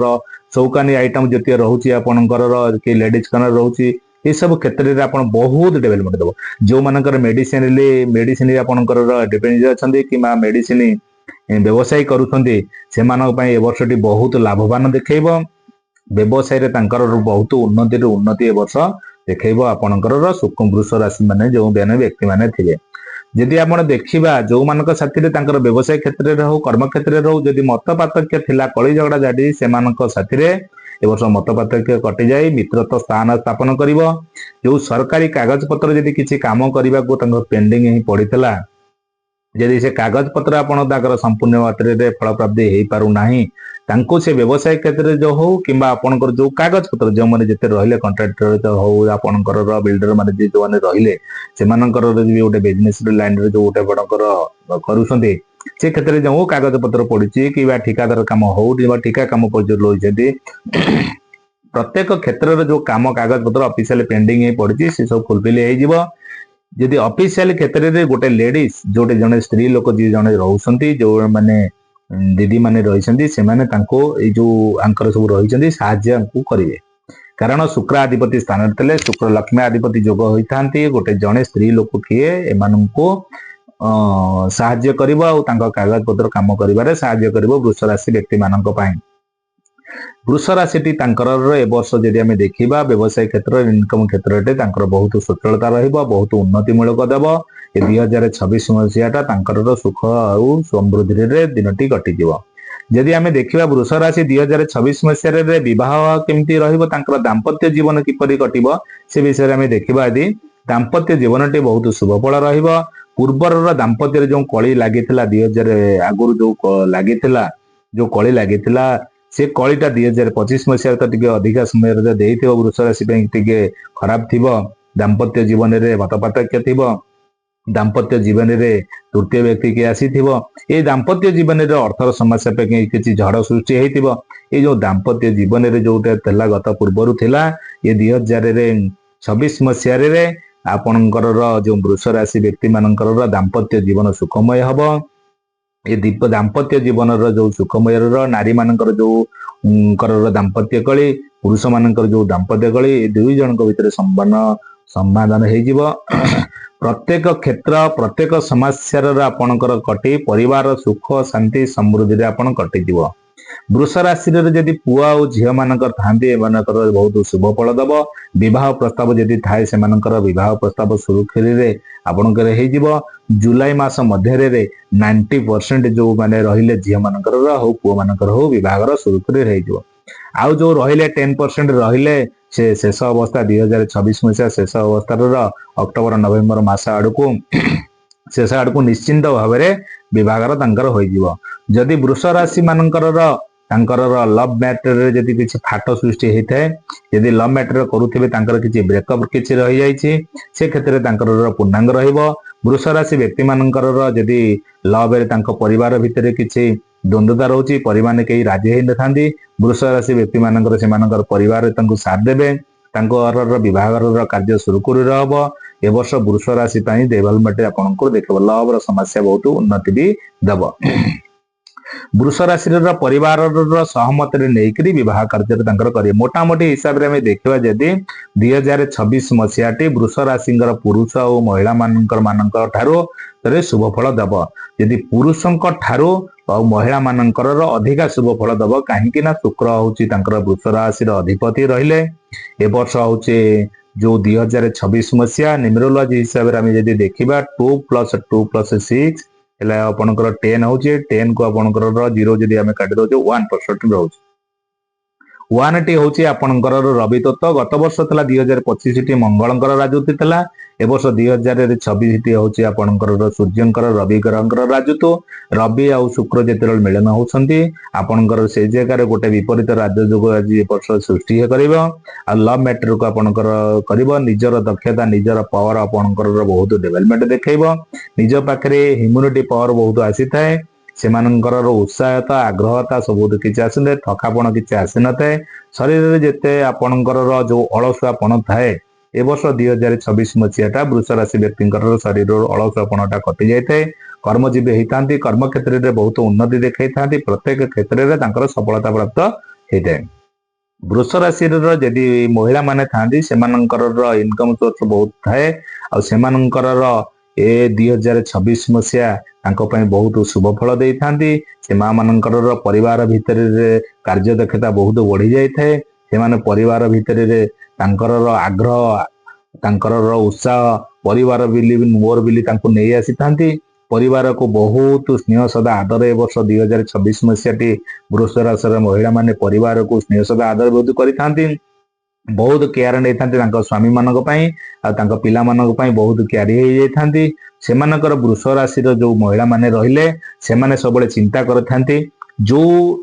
ଚୌକାନି ଆଇଟମ ଯେତିକି ରହୁଛି ଆପଣଙ୍କର କି ଲେଡିଜ କର୍ଣ୍ଣର ରହୁଛି, ଏସବୁ କ୍ଷେତ୍ରରେ ଆପଣ ବହୁତ ଡେଭଲପମେଣ୍ଟ ଦେବ। ଯୋଉମାନଙ୍କର ମେଡିସିନ ଆପଣଙ୍କର ଡିପେଣ୍ଡ ଅଛନ୍ତି କିମ୍ବା ମେଡିସିନ ବ୍ୟବସାୟ କରୁଛନ୍ତି ସେମାନଙ୍କ ପାଇଁ ଏ ବର୍ଷଟି ବହୁତ ଲାଭବାନ ଦେଖେଇବ। ବ୍ୟବସାୟରେ ତାଙ୍କର ବହୁତ ଉନ୍ନତିରୁ ଉନ୍ନତି ଏ ବର୍ଷ ଦେଖେଇବ ଆପଣଙ୍କର ବୃଷ ରାଶି ମାନେ ଯୋଉ ବ୍ୟକ୍ତି ମାନେ ଥିବେ। ଯଦି ଆପଣ ଦେଖିବା ଯୋଉମାନଙ୍କ ସାଥିରେ ତାଙ୍କର ବ୍ୟବସାୟ କ୍ଷେତ୍ରରେ ହଉ କର୍ମ କ୍ଷେତ୍ରରେ ହଉ ଯଦି ମତ ପାର୍ଥକ୍ୟ ଥିଲା, କଳି ଝଗଡା ଝାଟି, ସେମାନଙ୍କ ସାଥିରେ ଏ ବର୍ଷ ମତ ପାର୍ଥକ୍ୟ କଟିଯାଇ ମିତ୍ରତ୍ୱ ସ୍ଥାନ ସ୍ଥାପନ କରିବ। ଯୋଉ ସରକାରୀ କାଗଜ ପତ୍ର ଯଦି କିଛି କାମ କରିବାକୁ ତାଙ୍କର ପେଣ୍ଡିଂ ହିଁ ପଡିଥିଲା, ଯଦି ସେ କାଗଜ ପତ୍ର ଆପଣ ତାଙ୍କର ସମ୍ପୂର୍ଣ୍ଣ ମାତ୍ରାରେ ଫଳପ୍ରାପ୍ତି ହେଇପାରୁନାହିଁ, ତାଙ୍କୁ ସେ ବ୍ୟବସାୟ କ୍ଷେତ୍ରରେ ଯୋଉ ହଉ କିମ୍ବା ଆପଣଙ୍କର ଯୋଉ କାଗଜ ପତ୍ର ଯୋଉମାନେ ଯେତେ ରହିଲେ କଣ୍ଟ୍ରାକ୍ଟର ହଉ ଆପଣଙ୍କର ବିଲ୍ଡର ମାନେ ଯୋଉମାନେ ରହିଲେ ସେମାନଙ୍କର ବି ଗୋଟେ ବିଜନେସ ଲାଇନରେ ଯୋଉ ଗୋଟେ ବଡଙ୍କର କରୁଛନ୍ତି ସେ କ୍ଷେତ୍ରରେ ଯୋଉ କାଗଜ ପତ୍ର ପଡିଛି କିମ୍ବା ଠିକାଦାର କାମ ହଉ କିମ୍ବା ଠିକା କାମ ରହିଛନ୍ତି, ପ୍ରତ୍ୟେକ କ୍ଷେତ୍ରରେ ଯୋଉ କାମ କାଗଜ ପତ୍ର ଅଫିସିଆଲି ପେଣ୍ଡିଂ ହେଇ ପଡିଛି ସେ ସବୁ ଫୁଲଫିଲ ହେଇଯିବ। ଯଦି ଅଫିସିଆଲି କ୍ଷେତ୍ରରେ ଗୋଟେ ଲେଡିଜ ଯୋଉଟେ ଜଣେ ସ୍ତ୍ରୀ ଲୋକ ଯିଏ ଜଣେ ରହୁଛନ୍ତି, ଯୋଉମାନେ ଦିଦି ମାନେ ରହିଛନ୍ତି ସେମାନେ ତାଙ୍କୁ ଏଇ ଯୋଉ ଆଙ୍କର ସବୁ ରହିଛନ୍ତି ସାହାଯ୍ୟ କରିବେ। କାରଣ ଶୁକ୍ର ଅଧିପତି ସ୍ଥାନରେ ଥିଲେ ଶୁକ୍ର ଲକ୍ଷ୍ମୀ ଅଧିପତି ଯୋଗ ହୋଇଥାନ୍ତି। ଗୋଟେ ଜଣେ ସ୍ତ୍ରୀ ଲୋକ କିଏ ଏମାନଙ୍କୁ ସାହାଯ୍ୟ କରିବ ଆଉ ତାଙ୍କ କାଗଜ ପତ୍ର କାମ କରିବାରେ ସାହାଯ୍ୟ କରିବ ବୃଷ ରାଶି ବ୍ୟକ୍ତି ମାନଙ୍କ ପାଇଁ। ବୃଷ ରାଶିଟି ତାଙ୍କର ଏ ବର୍ଷ ଯଦି ଆମେ ଦେଖିବା ବ୍ୟବସାୟ କ୍ଷେତ୍ରରେ ଇନକମ କ୍ଷେତ୍ରରେ ତାଙ୍କର ବହୁତ ସଚ୍ଛଳତା ରହିବ, ବହୁତ ଉନ୍ନତି ମୂଳକ ଦେବ। ଏ 2026 ମସିହାଟା ତାଙ୍କର ସୁଖ ଆଉ ସମୃଦ୍ଧିରେ ଦିନଟି କଟିଯିବ। ଯଦି ଆମେ ଦେଖିବା ବୃଷ ରାଶି 2026 ମସିହାରେ ବିବାହ କେମିତି ରହିବ, ତାଙ୍କର ଦାମ୍ପତ୍ୟ ଜୀବନ କିପରି କଟିବ ସେ ବିଷୟରେ ଆମେ ଦେଖିବା। ଯଦି ଦାମ୍ପତ୍ୟ ଜୀବନଟି ବହୁତ ଶୁଭ ଫଳ ରହିବ। ପୂର୍ବର ଦାମ୍ପତ୍ୟରେ ଯୋଉ କଳି ଲାଗିଥିଲା 2000 ଆଗରୁ ଯୋଉ କଳି ଲାଗିଥିଲା ସେ କଳିଟା 2025 ମସିହାରେ ତ ଟିକେ ଅଧିକା ସମୟରେ ଦେଇଥିବ, ବୃଷ ରାଶି ପାଇଁ ଟିକେ ଖରାପ ଥିବ। ଦାମ୍ପତ୍ୟ ଜୀବନରେ ମତ ପାର୍ଥକ୍ୟ ଥିବ, ଦାମ୍ପତ୍ୟ ଜୀବନରେ ତୃତୀୟ ବ୍ୟକ୍ତି କିଏ ଆସିଥିବ, ଏଇ ଦାମ୍ପତ୍ୟ ଜୀବନରେ ଅର୍ଥର ସମସ୍ୟା ପାଇଁ କିଛି ଝଡ଼ ସୃଷ୍ଟି ହେଇଥିବ। ଏଇ ଯୋଉ ଦାମ୍ପତ୍ୟ ଜୀବନରେ ଯୋଉଟା ଥିଲା ଗତ ପୂର୍ବରୁ ଥିଲା, ଏ 2026 ମସିହାରେ ଆପଣଙ୍କର ଯୋଉ ବୃଷ ରାଶି ବ୍ୟକ୍ତି ମାନଙ୍କର ଦାମ୍ପତ୍ୟ ଜୀବନ ସୁଖମୟ ହବ। ଏ ଦାମ୍ପତ୍ୟ ଜୀବନର ଯୋଉ ସୁଖମୟର ନାରୀ ମାନଙ୍କର ଯୋଉ ଦାମ୍ପତ୍ୟ କଳି, ପୁରୁଷ ମାନଙ୍କର ଯୋଉ ଦାମ୍ପତ୍ୟ କଳି, ଏ ଦୁଇ ଜଣଙ୍କ ଭିତରେ ସମାଧାନ ହେଇଯିବ। ପ୍ରତ୍ୟେକ କ୍ଷେତ୍ର ପ୍ରତ୍ୟେକ ସମସ୍ୟାର ଆପଣଙ୍କର କଟି ପରିବାର ସୁଖ ଶାନ୍ତି ସମୃଦ୍ଧିରେ ଆପଣ କଟିଯିବ। ବୃଷ ରାଶିରେ ଯଦି ପୁଅ ଆଉ ଝିଅ ମାନଙ୍କର ଥାନ୍ତି ଏମାନଙ୍କର ବହୁତ ଶୁଭ ଫଳ ଦବ। ବିବାହ ପ୍ରସ୍ତାବ ଯଦି ଥାଏ ସେମାନଙ୍କର ବିବାହ ପ୍ରସ୍ତାବ ସୁରୁଖୁରୁରେ ଆପଣଙ୍କର ହେଇଯିବ। ଜୁଲାଇ ମାସ ମଧ୍ୟରେ 90% ଯୋଉମାନେ ରହିଲେ ଝିଅ ମାନଙ୍କର ହଉ ପୁଅ ମାନଙ୍କର ହଉ ବିବାହର ସୁରୁଖୁରୁରେ ହେଇଯିବ। ଆଉ ଯୋଉ ରହିଲେ 10% ରହିଲେ ସେ ଶେଷ ଅବସ୍ଥା 2026 ମସିହା ଶେଷ ଅବସ୍ଥାର ଅକ୍ଟୋବର ନଭେମ୍ବର ମାସ ଆଡକୁ शेष आड़क निश्चिंत भाव में विभागर तांकर होइजिवो। जदि वृष राशि मानकर लव मैटर जदि किसी फाट सृष्टि होता है, यदि लव मैटर करुथिबे तांकर किसी ब्रेकअप किसी रही जाइछि से क्षेत्र में तांकर पूर्णांग रहिबो। वृष राशि व्यक्ति मानकर जदि लव रे तांको परिवार भितर किसी द्वंद्वता रोची, परिवार कई राजी होई नथांती, वृष राशि व्यक्ति मानकर सेमानकर परिवार तांको साथ देबे, तांको विभागर कार्य सुरुखुरु रहबो। ए वर्ष वृष राशि डेभलपमेंट आपनको देखिबो, लव रो समस्या बहुत उन्नति भी दबो। वृष राशि परिवार सहमत नहीं विवाह कार्य करेंगे। मोटामोटी हिसाब से देखा जदि 2026 मसीहाटी वृष राशि पुरुष और महिला ठारू शुभ फल दब। यदि पुरुषों ठारू और महिला मानकर अधिका शुभ फल दब, कहीं शुक्र हूँ वृष राशि अधिपति रहिले। ए वर्ष हूँ जो 2026 मसीहा न्यूमरोलॉजी हिसाब से देखा 2+2+6 आपणकर 10 हूँ। 10 को आपणकर 0 जदि आम काटी दौचे 1% रोचे। 1 टी हूँ आपणकर रवि तत्व। गत वर्ष था 2025 टी मंगलकर राजत्व था। ए वर्ष 2026 टी हूँ आपणकर सूर्यंकर रवि ग्रहंकर राजत्व। रवि आउ शुक्र जिते मिलन होती आपणकर से जगह गोटे विपरीत राजयोग आज ए वर्ष सृष्टि कर लव मैटर को आपणकर कर निजर दक्षता निजर पावर आपणकर बहुत डेवलपमेंट देखब। निज पाखे ह्यूमिनिटी पावर बहुत आसी थाए, सेमानंकर उत्साहता आग्रहता सब किसी आसी ना, थकापण किसी आसी न थाए। शरीर में जिते आपणकर जो अलसुआपण थाए ए वर्ष 2026 मसीहाटा वृष राशि व्यक्ति शरीर अलसुआपणटा कटि जाए। कर्मजीवी होता, कर्म क्षेत्र में बहुत उन्नति देखा था, प्रत्येक क्षेत्र में सफलता प्राप्त होता है। वृष राशि जदि महिला माने थांती सेमानंकर इनकम सोर्स बहुत थाए और सेमानंकर ए 2026 मसीहा तांको पई बहुत शुभ फल दे थांती। से मां मानंकर परिवार भितर कार्य दक्षता बहुत बढ़ी जाए थाए। से माने परिवार भितर तांकर आग्रह तांकर उत्साह परिवार बिली मोर बिली तांको नहीं आसी थांती। परिवार को बहुत स्नेह सदा आदर ए वर्ष 2026 मसीहाटी वृष राशि महिला माने परिवार को स्नेह सदा आदर बहुत करि बहुत केयर नहीं था स्वामी मानक पिला मानक बहुत केयर हो जाती। सेमानकर वृष राशि जो महिला माने रहिले से माने सब चिंता करथांती जो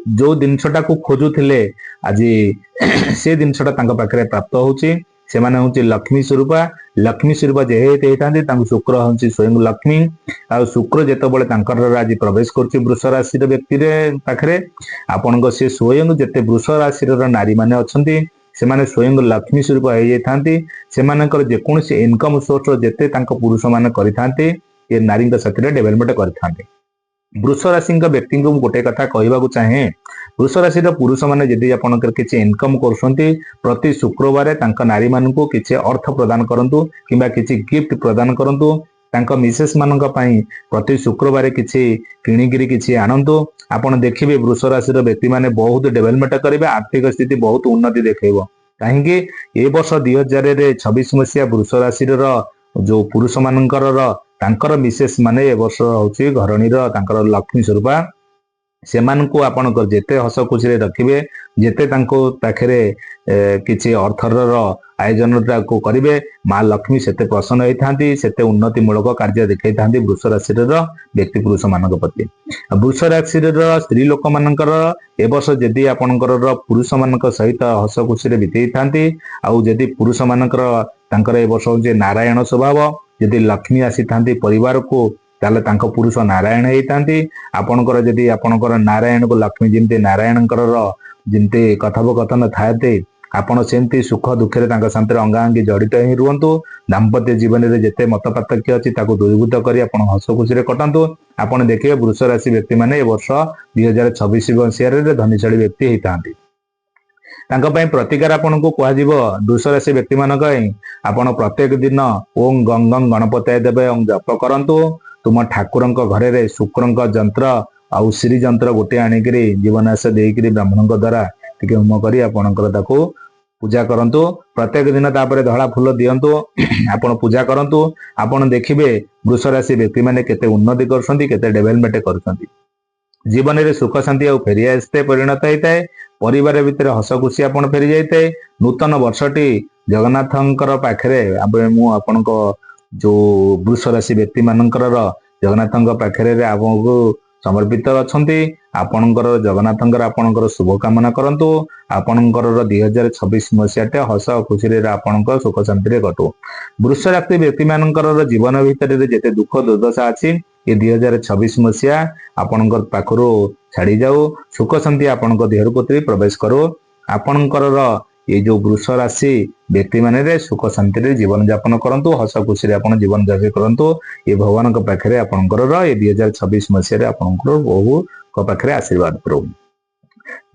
जो जिनसटा को खोजुथिले आज से जिनसटा तांका पाखरे प्राप्त होची। सेमाने होची लक्ष्मी स्वरूपा जेहेतु होता शुक्र हूँ स्वयं लक्ष्मी। आ शुक्र जेतबले तांकर आज प्रवेश करछि वृष राशि व्यक्ति पाखरे आपन से स्वयं जेते वृष राशि नारी माने अछंती से माने स्वयं लक्ष्मी स्वरूप हो जाती। सेमानकर जेकोसी इनकम सोर्स जेते तांको पुरुष माने करिथांती ये नारी साथी डेवलपमेंट करिथांती। वृष राशि व्यक्ति को गोटे कथा कहवाक चाहे, वृष राशि पुरुष मैंने जदि आपंकर किसी इनकम कर प्रति शुक्रवार तांका नारी मानू किसी अर्थ प्रदान करंतु किंबा किसी गिफ्ट प्रदान करंतु। तांका मिसेस मानक पई प्रति शुक्रवार किसी किणिकिरी किसी आणंतु। आपण देखिबे वृष राशि व्यक्ति माने बहुत डेवलपमेंट करेंगे, आर्थिक स्थिति बहुत उन्नति देखैबो। कहीं ए वर्ष 2026 मसीहा वृष राशि जो पुरुष मानकर तांकर मिसेस माने ए वर्ष होची घरणीर तांकर लक्ष्मी स्वरूपा। सेमानकु आपणकर जेते हस खुशी रखिबे जेते तांको पाखरे किछि अर्थर आयोजन को करिवे मां लक्ष्मी सेते प्रसन्न होइथांती, सेते उन्नति मूलक कार्य देखैथांती वृष राशि व्यक्ति पुरुष मानक प्रति। वृष राशि स्त्री लोक मानकर ए वर्ष जदि आपणकर पुरुष मानक सहित हस खुशी बितेई थांती आउ जदि पुरुष मानकर तांकर ए वर्ष जे नारायण स्वभाव जदि लक्ष्मी आसी थांती परिवार को ताले तांको पुरुष नारायण होइथांती। आपणकर जदि आपणकर नारायण को लक्ष्मी जिनते नारायणकर जिनते कथोपकथन थाते आपण सेमती सुख दुखे साथ अंगांगी जड़ित ही रुहतु। दाम्पत्य जीवन में जिते मत पार्थक्य अच्छी दूरीभूत कर हस खुशी कटातु। आपड़ देखिए वृष राशि व्यक्ति माने वर्ष 2026 मसीह धनीशाली व्यक्ति होता। प्रतिकार आपन को कह वृष राशि व्यक्ति मानक आपण प्रत्येक दिन ओं गंग गंग गणपतये देवे ओं जप करंतु। तुम ठाकुर घरे शुक्र जंत्र आउ श्री जंत्र गोटे आनिकी जीवनाश देकर ब्राह्मण द्वारा टी होम कर आपणकर पूजा करंतु। प्रत्येक दिन तापर धड़ा फूल दिंतु आपण पूजा करंतु। आपण देखिबे वृष राशि व्यक्ति माने केते उन्नति करछंती केते डेवलपमेंट करछंती। जीवन में सुख शांति आउ फेरी आसते परिणत होता है। परिवार भितर हस खुशी आपन फेरी जाए। नूतन वर्षटी जगन्नाथंकर पाखरे मु आपनको जो वृष राशि व्यक्ति मानकर जगन्नाथ पाखे आपको समर्पित अच्छा आपणकर जगन्नाथ आपणकर शुभकामना करतु आपणकर 2026 मसीहाटे हस खुशी आपण सुख शांति कटू वृष राशि व्यक्ति मानकर जीवन भितर जिते दुख दुर्दशा अच्छी ये 2026 मसीहा आपणकर पाखु छाड़ी जाऊ सुख शांति आपण देह प्रति प्रवेश करू आपणकर ये जो वृष राशि व्यक्ति माने सुख शांति जीवन यापन करंतु हस खुशी आपण जीवन जापन करंतु ये भगवान पाखे आपणकर ये 2026 मसीह आपणकर बहु पाखे आशीर्वाद करू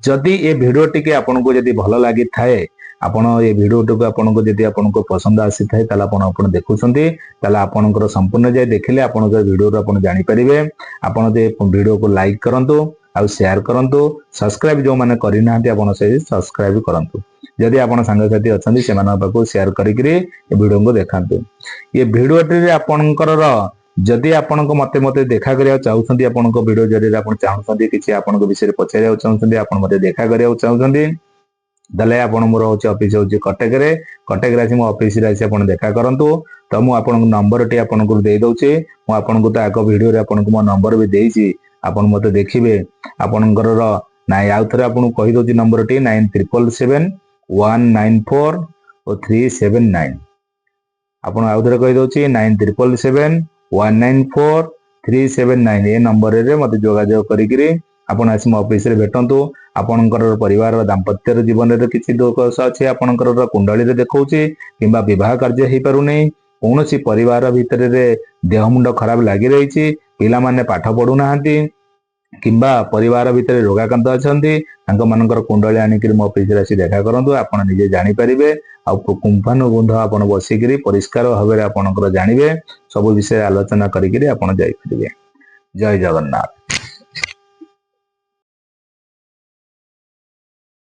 जदि ये वीडियो टी आपको जदि भल लगी थाए आपण ये वीडियो टी आपको जदि आपको पसंद आसी थाए ताला आपण देखुछंती ताला आपणकर संपूर्ण जाय देखिले आपण वीडियो आपण जानि परिबे आपण जे वीडियो को लाइक करंतु आ शेयर करंतु सब्सक्राइब जो माने करि नाहंती आपण से सब्सक्राइब करंतु जदि आपण सांगसाथी अछंती सेमान पाको शेयर करिकरी ये वीडियो को देखांतु ये वीडियो टी आपणकर जदि आपण मते मते देखा करिया चाहुछंती आपण वीडियो जदि आपण चाहुछंती किछि आपण विषय पचारिया चाहुछंती आपण मते देखा करिया चाहुछंती दले आपण मोर होची ऑफिस होची कटक रे आसी मो ऑफिस रे आसी आपण देखा करंतु तो मु आपण नंबर टी आपण को दे दउची मु आपण को तो आको वीडियो रे आपण को मो नंबर भी देइची आपण मते देखिबे आपणकर नाइ आउ थरे आपण कहि दउची नंबर टी 9777 194 379 आपण आउ थरे कहि दउची 9777 194 379 ये नंबर रे मते जोगाजोग करिकरी आपण आसी मो ऑफिस रे भेटंतु आपणकर परिवार दाम्पत्य जीवन रे किछि दोष अछि आपणकर कुंडली रे देखौछि किंबा विवाह कार्य हेइ पारु नै कोनोसी परिवार भितर रे देह मुंड खराब लागि रहिछि पिला माने पाठ पढु नाहंती किंबा परिवार भितर रोगाकांत अछंती तांको मानकर कुंडली आनिकरी मो ऑफिस रे आसी देखा करंतु आपण निजे जानि परिबे आ कुंभानुबंध आपण बसिकरी परिष्कार भाबरे आपणकर जानिबे सब विषय आलोचना करिकरी आपण जाई परिबे जय जगन्नाथ।